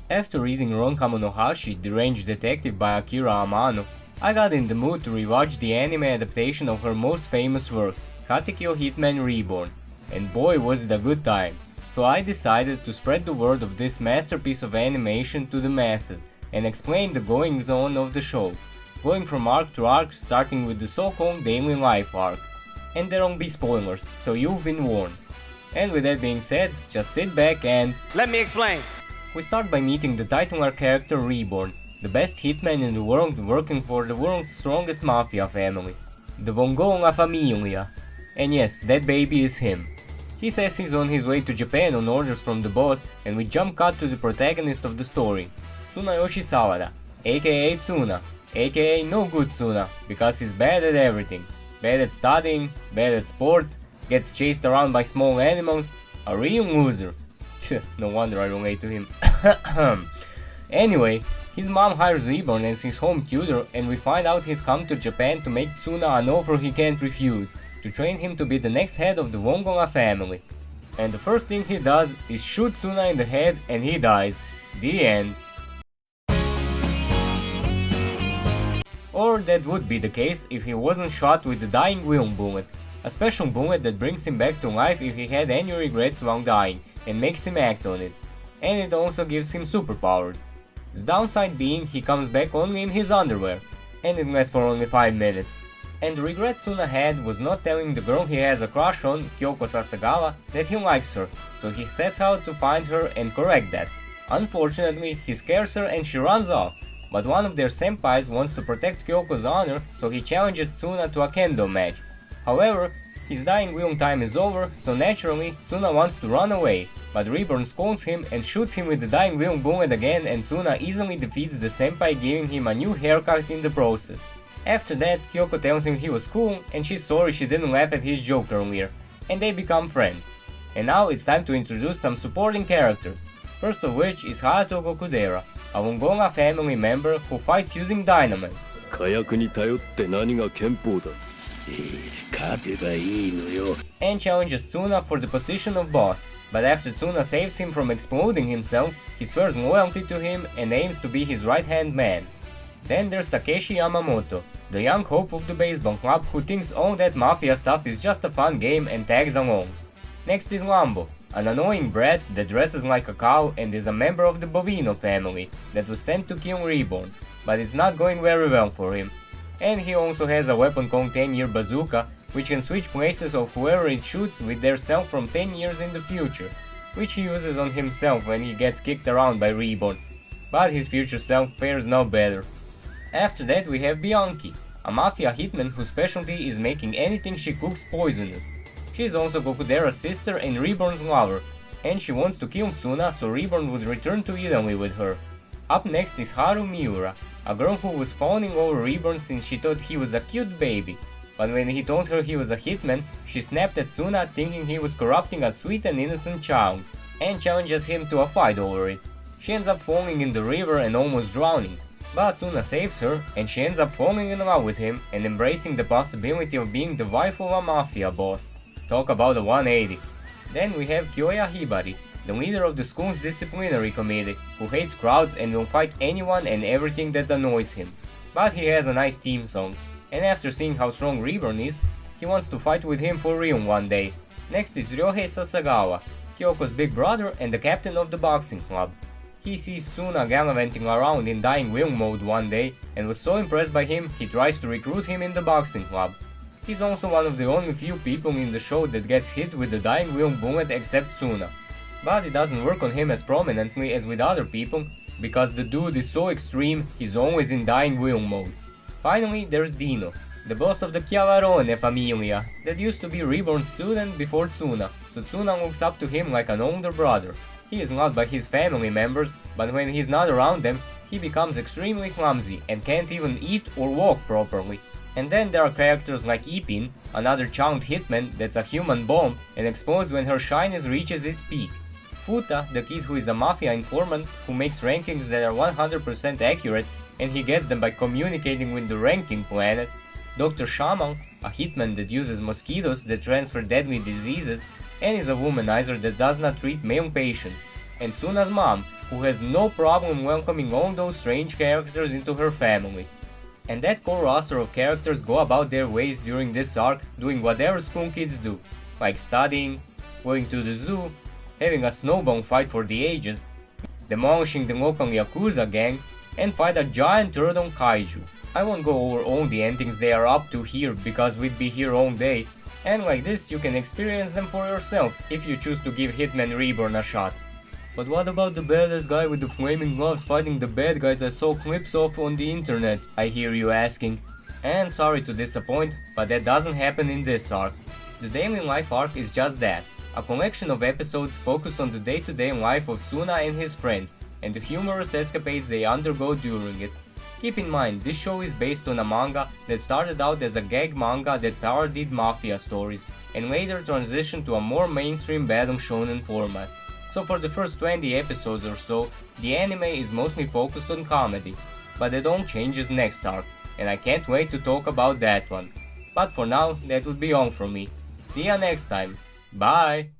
After reading Ron Kamonohashi, Deranged Detective by Akira Amano, I got in the mood to rewatch the anime adaptation of her most famous work, Katekyo Hitman Reborn, and boy was it a good time. So I decided to spread the word of this masterpiece of animation to the masses and explain the goings on of the show, going from arc to arc, starting with the so-called daily life arc. And there won't be spoilers, so you've been warned. And with that being said, just sit back and... Let me explain. We start by meeting the titular character Reborn, the best hitman in the world working for the world's strongest mafia family, the Vongo La Familia. And yes, that baby is him. He says he's on his way to Japan on orders from the boss, and we jump cut to the protagonist of the story, Tsunayoshi Sawada, aka Tsuna, aka no good Tsuna, because he's bad at everything. Bad at studying, bad at sports, gets chased around by small animals, a real loser. No wonder I relate to him. Anyway, his mom hires Reborn as his home tutor, and we find out he's come to Japan to make Tsuna an offer he can't refuse, to train him to be the next head of the Vongola family. And the first thing he does is shoot Tsuna in the head and he dies. The end. Or that would be the case if he wasn't shot with the dying Will bullet, a special bullet that brings him back to life if he had any regrets while dying, and makes him act on it. And it also gives him superpowers. The downside being he comes back only in his underwear, and it lasts for only 5 minutes. And the regret Tsuna had was not telling the girl he has a crush on, Kyoko Sasagawa, that he likes her, so he sets out to find her and correct that. Unfortunately, he scares her and she runs off, but one of their senpais wants to protect Kyoko's honor, so he challenges Tsuna to a kendo match. However, his dying will time is over, so naturally Tsuna wants to run away, but Reborn scolds him and shoots him with the dying will bullet again, and Tsuna easily defeats the senpai, giving him a new haircut in the process. After that, Kyoko tells him he was cool and she's sorry she didn't laugh at his joke earlier, and they become friends. And now it's time to introduce some supporting characters, first of which is Hayato Gokudera, a Vongola family member who fights using dynamite. 火薬に頼って何が憲法だ。勝てばいいのよ。 And challenges Tsuna for the position of boss, but after Tsuna saves him from exploding himself, he swears loyalty to him and aims to be his right-hand man. Then there's Takeshi Yamamoto, the young hope of the baseball club who thinks all that mafia stuff is just a fun game and tags along. Next is Lambo, an annoying brat that dresses like a cow and is a member of the Bovino family that was sent to kill Reborn, but it's not going very well for him. And he also has a weapon called 10-year bazooka, which can switch places of whoever it shoots with their self from 10 years in the future, which he uses on himself when he gets kicked around by Reborn, but his future self fares no better. After that we have Bianchi, a mafia hitman whose specialty is making anything she cooks poisonous. She is also Gokudera's sister and Reborn's lover, and she wants to kill Tsuna so Reborn would return to Italy with her. Up next is Haru Miura, a girl who was fawning over Reborn since she thought he was a cute baby, but when he told her he was a hitman, she snapped at Tsuna thinking he was corrupting a sweet and innocent child, and challenges him to a fight over it. She ends up falling in the river and almost drowning, but Tsuna saves her and she ends up falling in love with him and embracing the possibility of being the wife of a mafia boss. Talk about a 180. Then we have Kyoya Hibari, the leader of the school's disciplinary committee, who hates crowds and will fight anyone and everything that annoys him. But he has a nice theme song, and after seeing how strong Reborn is, he wants to fight with him for real one day. Next is Ryohei Sasagawa, Kyoko's big brother and the captain of the boxing club. He sees Tsuna gallivanting around in dying will mode one day and was so impressed by him he tries to recruit him in the boxing club. He's also one of the only few people in the show that gets hit with the dying will bullet except Tsuna. But it doesn't work on him as prominently as with other people, because the dude is so extreme he's always in dying will mode. Finally there's Dino, the boss of the Chiavarone Familia that used to be Reborn's student before Tsuna, so Tsuna looks up to him like an older brother. He is loved by his family members, but when he's not around them, he becomes extremely clumsy and can't even eat or walk properly. And then there are characters like Ipin, another charmed hitman that's a human bomb and explodes when her shyness reaches its peak. Futa, the kid who is a mafia informant who makes rankings that are 100% accurate, and he gets them by communicating with the ranking planet. Dr. Shaman, a hitman that uses mosquitoes that transfer deadly diseases, and is a womanizer that does not treat male patients. and Tsuna's mom, who has no problem welcoming all those strange characters into her family. And that core roster of characters go about their ways during this arc, doing whatever school kids do, like studying, going to the zoo, having a snowball fight for the ages, demolishing the local Yakuza gang, and fight a giant turtle kaiju. I won't go over all the endings they are up to here because we'd be here all day, and like this you can experience them for yourself if you choose to give Hitman Reborn a shot. But what about the badass guy with the flaming gloves fighting the bad guys I saw clips of on the internet, I hear you asking. And sorry to disappoint, but that doesn't happen in this arc. The Daily Life arc is just that, a collection of episodes focused on the day-to-day life of Tsuna and his friends, and the humorous escapades they undergo during it. Keep in mind, this show is based on a manga that started out as a gag manga that parodied mafia stories, and later transitioned to a more mainstream battle shonen format. So for the first 20 episodes or so, the anime is mostly focused on comedy, but that all changes next arc, and I can't wait to talk about that one. But for now, that would be all from me. See ya next time. Bye!